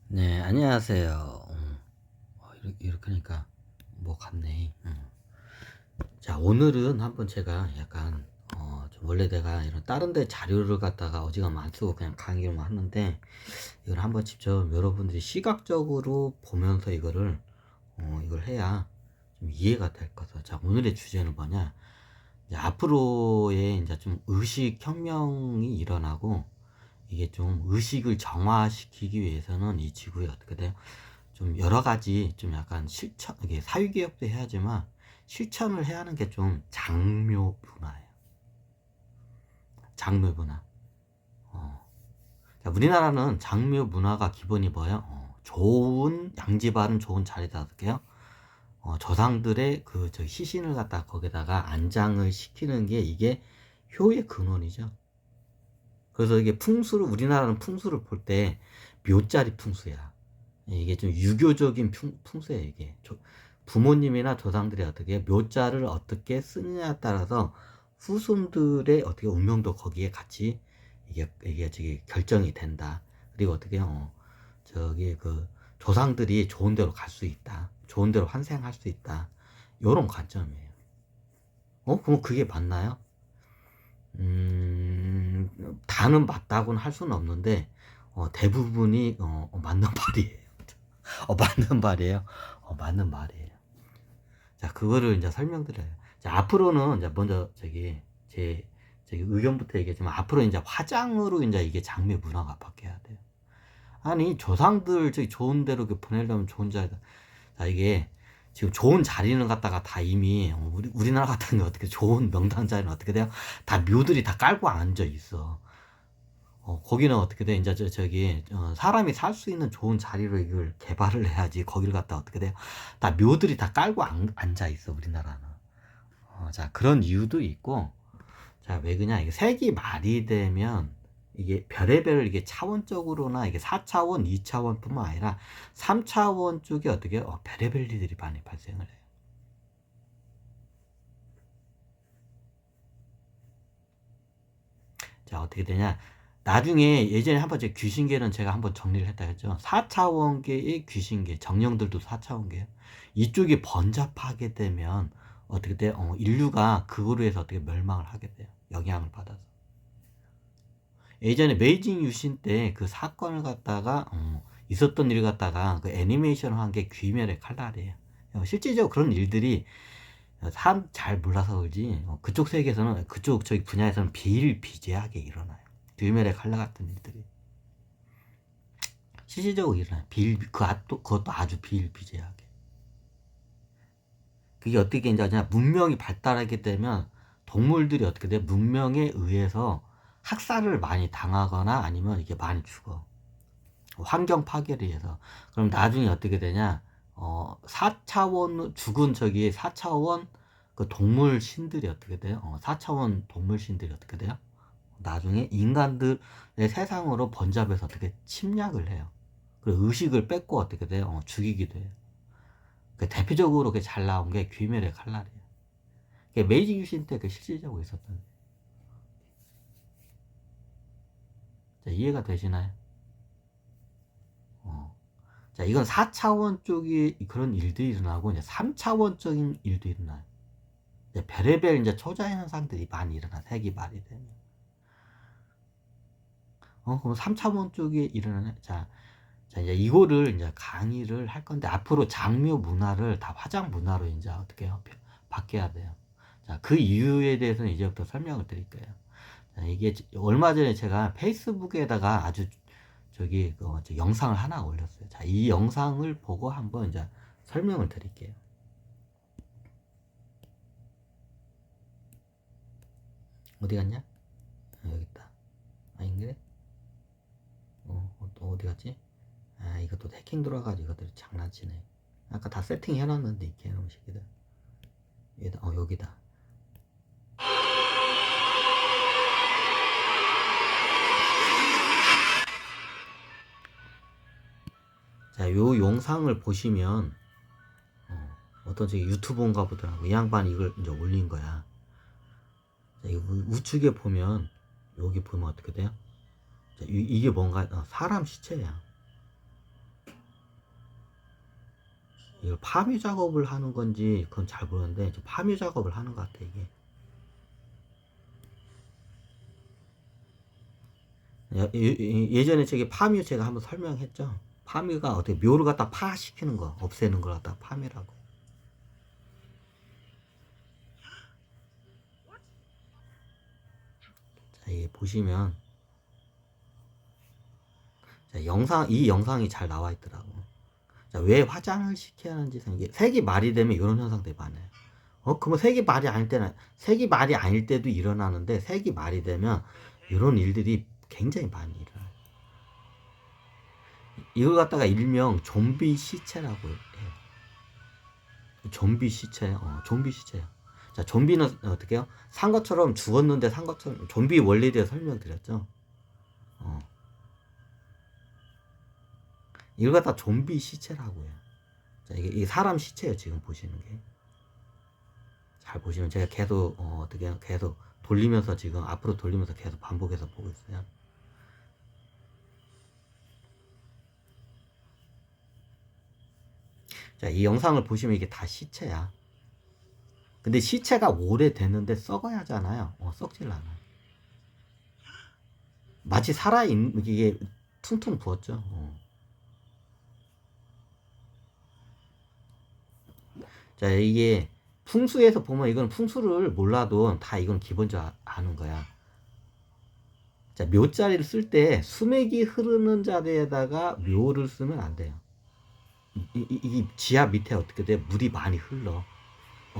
네, 안녕하세요. 이렇게 하니까 뭐 같네. 자, 오늘은 한번 제가 약간, 좀 원래 내가 이런 다른 데 자료를 갖다가 어지간하면 안 쓰고 그냥 강의로만 하는데, 이걸 한번 직접 여러분들이 시각적으로 보면서 이걸 해야 좀 이해가 될 거죠. 자, 오늘의 주제는 뭐냐? 이제 앞으로의 이제 좀 의식혁명이 일어나고, 이게 좀 의식을 정화시키기 위해서는 이 지구에 어떻게 돼요? 좀 여러 가지 좀 약간 이게 사회개혁도 해야지만 실천을 해야 하는 게 좀 장묘 문화예요. 장묘 문화. 어. 자, 우리나라는 장묘 문화가 기본이 뭐예요? 좋은 양지 바른 좋은 자리다 어떻게요? 조상들의 저 시신을 갖다 거기다가 안장을 시키는 게 이게 효의 근원이죠. 그래서 이게 우리나라는 풍수를 볼 때 묘자리 풍수야. 이게 좀 유교적인 풍수예요, 이게. 부모님이나 조상들이 어떻게 묘자를 어떻게 쓰느냐에 따라서 후손들의 어떻게 운명도 거기에 같이 이게 저기 결정이 된다. 그리고 어떻게 조상들이 좋은 데로 갈 수 있다. 좋은 데로 환생할 수 있다. 요런 관점이에요. 그럼 그게 맞나요? 다는 맞다고는 할 수는 없는데 대부분이 맞는 말이에요. 맞는 말이에요. 맞는 말이에요. 자, 그거를 이제 설명드려요. 자, 앞으로는 이제 먼저 저기 의견부터 얘기했지만 앞으로 이제 화장으로 이제 이게 장미 문화가 바뀌어야 돼요. 아니, 조상들 저기 좋은 데로 보내려면 좋은 자리다. 자, 이게 지금 좋은 자리는 갖다가 다 이미 우리나라 같은 게 어떻게 좋은 명당 자리는 어떻게 돼요? 다 묘들이 다 깔고 앉아 있어. 거기는 어떻게 돼? 이제 저기 사람이 살 수 있는 좋은 자리로 이걸 개발을 해야지. 거기를 갖다 어떻게 돼요? 다 묘들이 다 깔고 앉아 있어 우리나라는. 자, 그런 이유도 있고, 자, 왜 그냐? 이게 색이 말이 되면 이게 별의별 이게 차원적으로나 이게 4차원, 2차원뿐만 아니라 3차원 쪽에 어떻게 별의별 일들이 많이 발생을 해요. 자, 어떻게 되냐? 나중에 예전에 한번 제 귀신계는 제가 한번 정리를 했다 했죠. 4차원계의 귀신계, 정령들도 4차원계예요. 이쪽이 번잡하게 되면 어떻게 돼? 인류가 그거로 해서 어떻게 멸망을 하게 돼요. 영향을 받아서. 예전에 메이징 유신 때 그 사건을 갖다가 있었던 일을 갖다가 그 애니메이션을 한 게 귀멸의 칼날이에요. 실제적으로 그런 일들이 사람 잘 몰라서 그러지 그쪽 세계에서는 그쪽 저기 분야에서는 비일비재하게 일어나요. 귀멸의 칼날 같은 일들이 실질적으로 일어나요. 그것도 아주 비일비재하게. 그게 어떻게 이제 하냐? 문명이 발달하게 되면 동물들이 어떻게 돼? 문명에 의해서 학살을 많이 당하거나 아니면 이게 많이 죽어. 환경 파괴를 위해서. 그럼 나중에 어떻게 되냐? 4차원, 죽은 저기 4차원 그 동물 신들이 어떻게 돼요? 4차원 동물 신들이 어떻게 돼요? 나중에 인간들의 세상으로 번잡해서 어떻게 침략을 해요. 그리고 의식을 뺏고 어떻게 돼요? 죽이기도 해요. 그 대표적으로 잘 나온 게 귀멸의 칼날이에요. 그게 메이지 유신 때 그 실질적으로 있었던. 자, 이해가 되시나요? 어. 자, 이건 4차원 쪽이 그런 일들이 일어나고 이제 3차원적인 일도 일어나요. 이제 별의별 이제 초자 현상들이 많이 일어나. 색이 말이 되면. 그럼 3차원 쪽에 일어나네. 자, 이제 이거를 이제 강의를 할 건데 앞으로 장묘 문화를 다 화장 문화로 이제 어떻게 해요? 바뀌어야 돼요. 자, 그 이유에 대해서는 이제부터 설명을 드릴 거예요. 자, 이게 얼마 전에 제가 페이스북에다가 아주 저 영상을 하나 올렸어요. 자, 이 영상을 보고 한번 이제 설명을 드릴게요. 어디 갔냐? 여기 있다. 아닌데? 또 어디 갔지? 이것도 해킹 들어와가지고 이것들이 장난치네. 아까 다 세팅 해놨는데 이 개놈식이다. 여기다. 여기다. 자, 요 영상을 보시면 어떤 저기 유튜버인가 보더라고. 이 양반이 이걸 이제 올린 거야. 자, 이 우측에 보면 여기 보면 어떻게 돼요? 자, 이게 뭔가 사람 시체야. 이걸 파묘 작업을 하는 건지 그건 잘 모르는데 파묘 작업을 하는 것 같아 이게. 예전에 저기 파묘 제가 한번 설명했죠. 파묘가 어떻게 묘를 갖다 파시키는 거, 없애는 걸 갖다 파묘라고. 자, 이게 보시면 자, 이 영상이 잘 나와 있더라고. 자, 왜 화장을 시켜야 하는지 이게 색이 말이 되면 이런 현상들이 많아요. 그러면 색이 말이 아닐 때는 색이 말이 아닐 때도 일어나는데 색이 말이 되면 이런 일들이 굉장히 많이 일어나요. 이걸 갖다가 일명 좀비 시체라고 해요. 좀비 시체, 좀비 시체요. 자, 좀비는 어떻게 해요? 산 것처럼 죽었는데 산 것처럼 좀비 원리에 대해 설명드렸죠. 이걸 갖다 좀비 시체라고 해요. 자, 이게 사람 시체예요. 지금 보시는 게. 잘 보시면 제가 계속 어떻게 해요? 계속 돌리면서 지금 앞으로 돌리면서 계속 반복해서 보고 있어요. 자, 이 영상을 보시면 이게 다 시체야. 근데 시체가 오래됐는데 썩어야 하잖아요. 썩질 않아요. 마치 살아있는, 이게 퉁퉁 부었죠. 자, 이게 풍수에서 보면 이건 풍수를 몰라도 다 이건 기본적으로 아는 거야. 자, 묘자리를 쓸 때 수맥이 흐르는 자리에다가 묘를 쓰면 안 돼요. 이 지하 밑에 어떻게 돼? 물이 많이 흘러.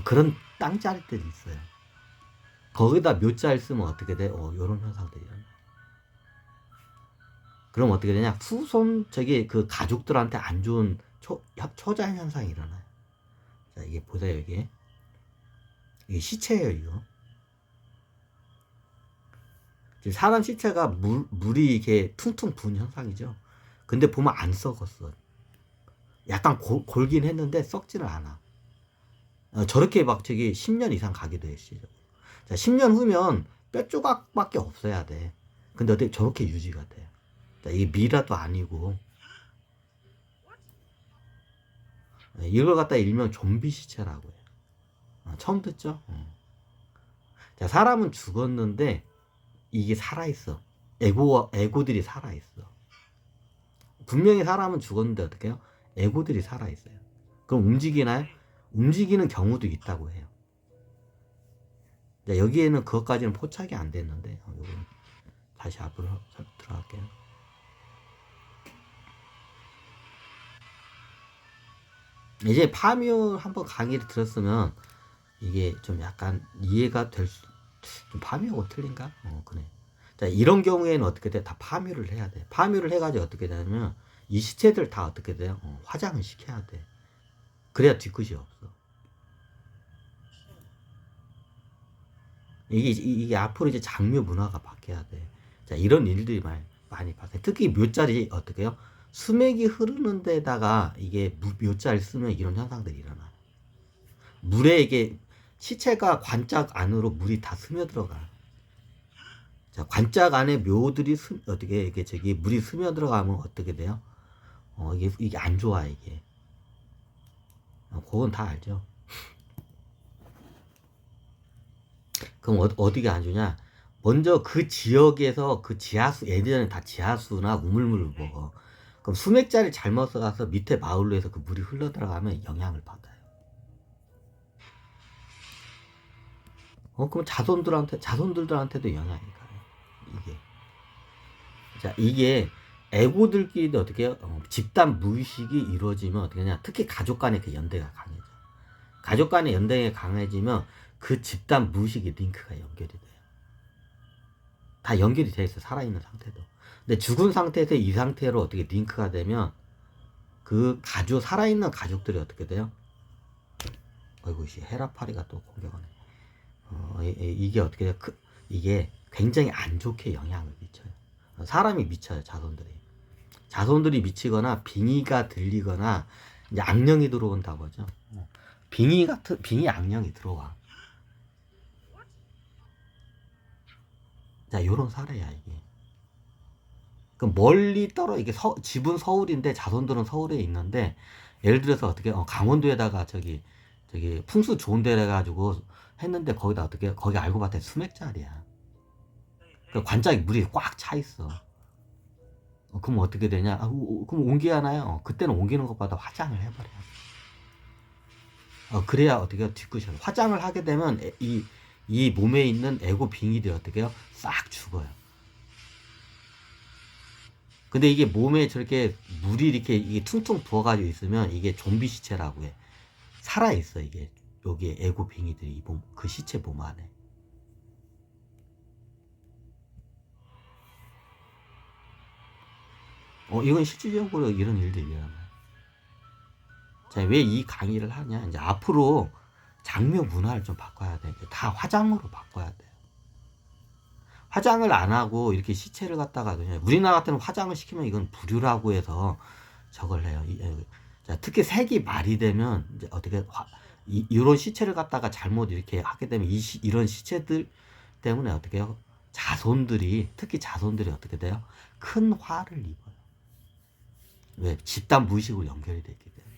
그런 땅자리들이 있어요. 거기다 묘자를 쓰면 어떻게 돼? 요런 현상들이 일어나. 그럼 어떻게 되냐? 후손, 그 가족들한테 안 좋은 초자연 현상이 일어나요. 자, 이게 보세요, 이게 시체예요, 이거. 사람 시체가 물이 이렇게 퉁퉁 부은 현상이죠. 근데 보면 안 썩었어. 약간 골긴 했는데 썩지는 않아. 저렇게 막 10년 이상 가기도 했어요. 자, 10년 후면 뼈 조각밖에 없어야 돼. 근데 어떻게 저렇게 유지가 돼? 자, 이게 미라도 아니고. 이걸 갖다 일명 좀비 시체라고 해요. 처음 듣죠? 자, 사람은 죽었는데 이게 살아있어. 에고들이 살아있어. 분명히 사람은 죽었는데 어떻게 해요? 에고들이 살아있어요. 그럼 움직이나요? 움직이는 경우도 있다고 해요. 자, 여기에는 그것까지는 포착이 안 됐는데, 다시 앞으로 들어갈게요. 이제 파묘 한번 강의를 들었으면 이게 좀 약간 이해가 될 수, 좀 파묘하고 틀린가? 그래. 자, 이런 경우에는 어떻게 돼? 다 파묘를 해야 돼. 파묘를 해가지고 어떻게 되냐면, 이 시체들 다 어떻게 돼요? 화장을 시켜야 돼. 그래야 뒤끝이 없어. 이게 앞으로 이제 장묘 문화가 바뀌어야 돼. 자, 이런 일들이 많이 발생. 특히 묘자리 어떻게 해요? 수맥이 흐르는 데다가 이게 묘자를 쓰면 이런 현상들이 일어나. 물에 이게 시체가 관짝 안으로 물이 다 스며들어가. 자, 관짝 안에 묘들이 어떻게 이게 물이 스며들어가면 어떻게 돼요? 이게 안 좋아 이게. 그건 다 알죠. 그럼 어디가 안 좋냐? 먼저 그 지역에서 그 지하수, 예전에 다 지하수나 우물물을 먹어. 그럼 수맥자를 잘못 써가서 밑에 마을로 해서 그 물이 흘러 들어가면 영향을 받아요. 그럼 자손들한테도 영향이 가요. 이게. 자, 이게 애고들끼리도 어떻게 해요? 집단 무의식이 이루어지면 어떻게 하냐? 특히 가족 간의 그 연대가 강해져. 가족 간의 연대가 강해지면 그 집단 무의식의 링크가 연결이 돼요. 다 연결이 돼 있어, 살아있는 상태도. 근데 죽은 상태에서 이 상태로 어떻게 링크가 되면 그 살아있는 가족들이 어떻게 돼요? 어이구, 헤라파리가 또 공격하네. 이게 어떻게 돼요? 이게 굉장히 안 좋게 영향을 미쳐요. 사람이 미쳐요, 자손들이 미치거나 빙의가 들리거나 이제 악령이 들어온다고 하죠. 빙의 악령이 들어와. 자, 요런 사례야, 이게. 그 멀리 이게 집은 서울인데 자손들은 서울에 있는데, 예를 들어서 어떻게, 강원도에다가 저기 풍수 좋은 데를 해가지고 했는데, 거기다 어떻게, 거기 알고 봤더니 수맥자리야. 그 관짝이 물이 꽉 차 있어. 그럼 어떻게 되냐? 그럼 옮겨야 하나요? 그때는 옮기는 것보다 화장을 해버려야 돼. 그래야 어떻게 뒤끝이 화장을 하게 되면 이 몸에 있는 에고 빙의들이 어떻게 해요? 싹 죽어요. 근데 이게 몸에 저렇게 물이 이게 퉁퉁 부어가지고 있으면 이게 좀비 시체라고 해. 살아있어, 이게. 여기에 에고 빙의들이 그 시체 몸 안에. 이건 실질적으로 이런 일들이 일어나요. 자, 왜 이 강의를 하냐? 이제 앞으로 장묘 문화를 좀 바꿔야 돼. 다 화장으로 바꿔야 돼요. 화장을 안 하고 이렇게 시체를 갖다가, 우리나라 같은 화장을 시키면 이건 불효라고 해서 저걸 해요. 자, 특히 색이 말이 되면 이제 어떻게 이런 시체를 갖다가 잘못 이렇게 하게 되면 이런 시체들 때문에 어떻게 해요? 특히 자손들이 어떻게 돼요? 큰 화를 입어요. 왜? 집단 무의식으로 연결이 되기 때문에.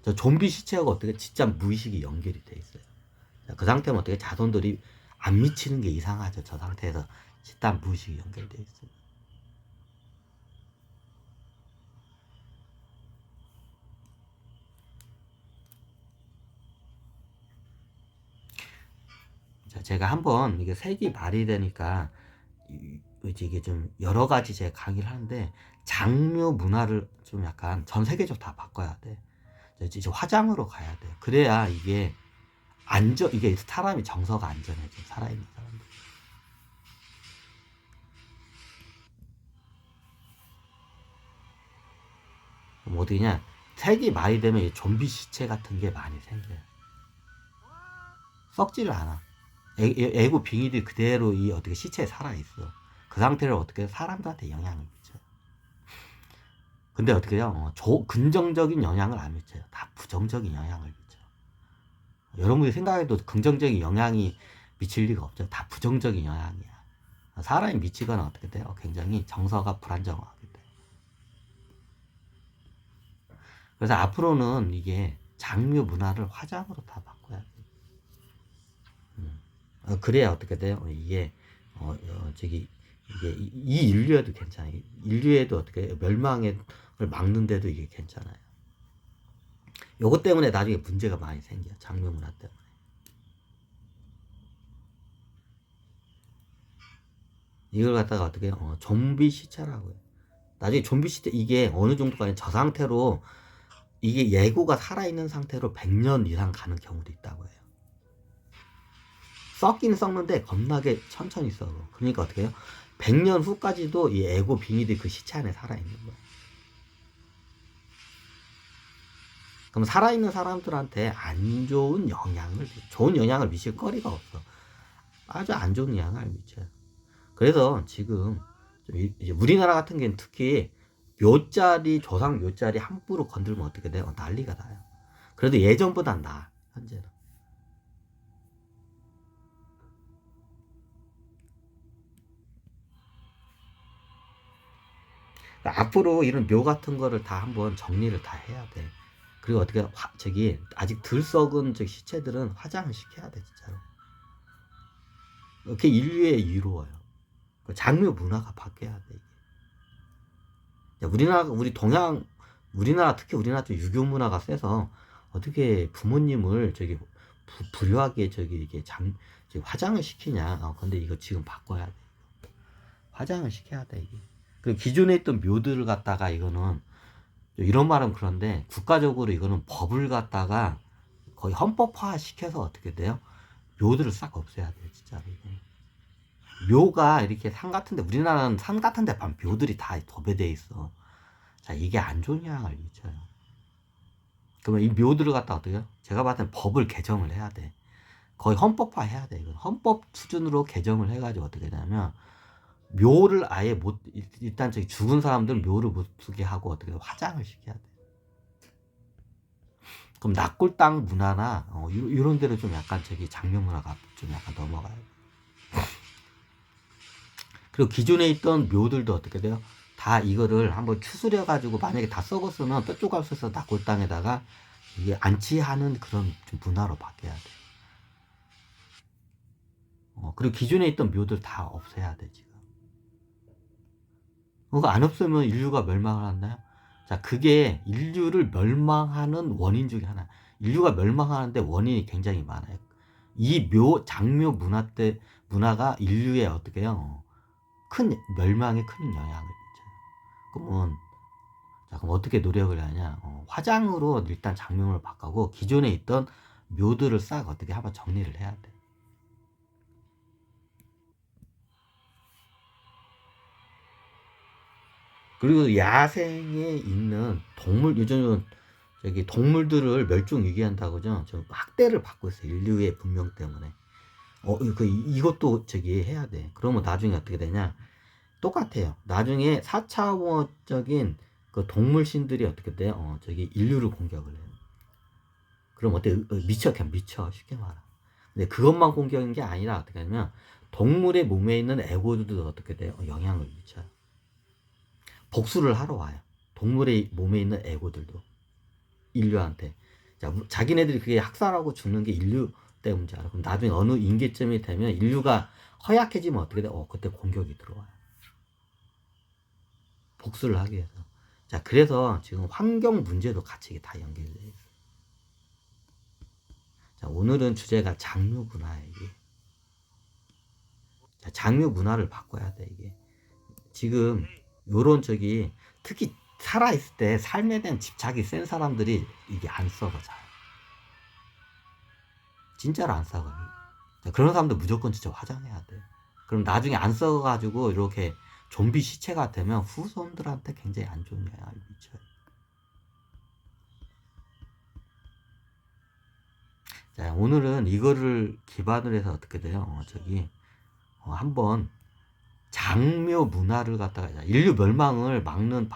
저 좀비 시체하고 어떻게 집단 무의식이 연결이 돼 있어요. 자, 그 상태면 어떻게 자손들이 안 미치는 게 이상하죠. 저 상태에서 집단 무의식이 연결돼 있어요. 자, 제가 한번 이게 색이 말이 되니까 이게 좀 여러 가지 제가 강의를 하는데, 장묘 문화를 좀 약간 전 세계적으로 다 바꿔야 돼. 이제 화장으로 가야 돼. 그래야 이게 이게 사람이 정서가 안전해져. 살아있는 사람들. 그럼 어디냐? 색이 많이 되면 이 좀비 시체 같은 게 많이 생겨요. 썩지를 않아. 애고 빙의들이 그대로 어떻게 시체에 살아있어. 그 상태를 어떻게 사람들한테 영향을 미쳐요. 근데 어떻게 해요? 긍정적인 영향을 안 미쳐요. 다 부정적인 영향을 미쳐요. 여러분이 생각해도 긍정적인 영향이 미칠 리가 없죠. 다 부정적인 영향이야. 사람이 미치거나 어떻게 돼요? 굉장히 정서가 불안정하게 돼요. 그래서 앞으로는 이게 장묘 문화를 화장으로 다 바꿔야 돼요. 그래야 어떻게 돼요? 이게 이게 이 인류에도 괜찮아요. 인류에도 어떻게 멸망을 막는데도 이게 괜찮아요. 요것 때문에 나중에 문제가 많이 생겨요. 장묘 문화 때문에. 이걸 갖다가 어떻게 좀비 시체라고 해요. 나중에 좀비 시체 이게 어느 정도까지 저 상태로 이게 예고가 살아있는 상태로 100년 이상 가는 경우도 있다고 해요. 썩긴 썩는데 겁나게 천천히 썩어. 그러니까 어떻게 해요? 100년 후까지도 이 에고 빙의들이 그 시체 안에 살아있는 거야. 그럼 살아있는 사람들한테 안 좋은 영향을 미칠 거리가 없어. 아주 안 좋은 영향을 미쳐요. 그래서 지금 이제 우리나라 같은 경우는 특히 조상 묘자리 함부로 건들면 어떻게 돼요? 난리가 나요. 그래도 예전보단 나아, 현재는. 그러니까 앞으로 이런 묘 같은 거를 다 한번 정리를 다 해야 돼. 그리고 어떻게 아직 덜 썩은 시체들은 화장을 시켜야 돼, 진짜로. 그게 인류에 이로워요. 장묘 문화가 바뀌어야 돼. 이게. 우리나라 특히 우리나라 좀 유교 문화가 세서 어떻게 부모님을 불효하게 이게 화장을 시키냐. 근데 이거 지금 바꿔야 돼. 화장을 시켜야 돼, 이게. 그 기존에 있던 묘들을 갖다가 이거는 이런 말은 그런데 국가적으로 이거는 법을 갖다가 거의 헌법화 시켜서 어떻게 돼요? 묘들을 싹 없애야 돼요, 진짜로. 묘가 이렇게 우리나라는 산 같은데 묘들이 다 도배돼 있어. 자, 이게 안 좋은 영향을 미쳐요. 그러면 이 묘들을 갖다 어떻게 해요? 제가 봤을 땐 법을 개정을 해야 돼. 거의 헌법화 해야 돼. 이건 헌법 수준으로 개정을 해가지고 어떻게 되냐면, 묘를 아예 일단 죽은 사람들은 묘를 못 쓰게 하고 어떻게 화장을 시켜야 돼. 그럼 낙골당 문화나 이런 데로 좀 약간 장묘 문화가 좀 약간 넘어가요. 그리고 기존에 있던 묘들도 어떻게 돼요? 다 이거를 한번 추스려 가지고 만약에 다 썩었으면 뼈조각 써서 낙골당에다가 이게 안치하는 그런 좀 문화로 바뀌어야 돼. 그리고 기존에 있던 묘들 다 없애야 돼 지금. 그거 안 없으면 인류가 멸망을 하나요? 자, 그게 인류를 멸망하는 원인 중에 하나. 인류가 멸망하는데 원인이 굉장히 많아요. 이 장묘 문화가 인류의 어떻게 해요? 큰 멸망에 큰 영향을 미쳐요. 그러면 자, 그럼 어떻게 노력을 하냐? 화장으로 일단 장면을 바꾸고 기존에 있던 묘들을 싹 어떻게 한번 정리를 해야 돼. 그리고 야생에 있는 동물, 요즘은 저기 동물들을 멸종 위기한다고죠. 저 학대를 받고 있어요. 인류의 문명 때문에. 이것도 저기 해야 돼. 그러면 나중에 어떻게 되냐? 똑같아요. 나중에 4차원적인 그 동물 신들이 어떻게 돼요? 저기 인류를 공격을 해요. 그럼 어때? 미쳐, 그냥 미쳐. 쉽게 말하. 근데 그것만 공격인 게 아니라 어떻게 하냐면 동물의 몸에 있는 에고들도 어떻게 돼요? 영향을 미쳐요. 복수를 하러 와요. 동물의 몸에 있는 에고들도 인류한테. 자, 자기네들이 그게 학살하고 죽는 게 인류 때문인지 알아. 그럼 나중에 어느 임계점이 되면 인류가 허약해지면 어떻게 돼? 그때 공격이 들어와요. 복수를 하기 위해서. 자, 그래서 지금 환경 문제도 같이 다 연결되어 있어요. 자, 오늘은 주제가 장묘문화예요, 이게. 자, 장묘 문화를 바꿔야 돼, 이게. 지금 요런 특히 살아있을 때 삶에 대한 집착이 센 사람들이 이게 안 썩어 잘. 진짜로 안 썩어. 자, 그런 사람들 무조건 진짜 화장해야 돼. 그럼 나중에 안 썩어가지고 이렇게 좀비 시체가 되면 후손들한테 굉장히 안 좋은 영향을 미쳐요. 자, 오늘은 이거를 기반으로 해서 어떻게 돼요? 한번 장묘 문화를 갖다가 인류 멸망을 막는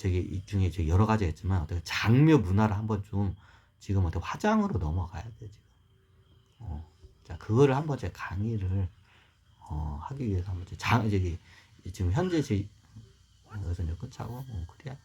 이 중에 여러 가지가 있지만 어떻게 장묘 문화를 한번 좀 지금 어떻게 화장으로 넘어가야 돼 지금. 자, 그거를 한번 제가 강의를 하기 위해서 한번 지금 현재 여기서 이제 끝하고 그래야.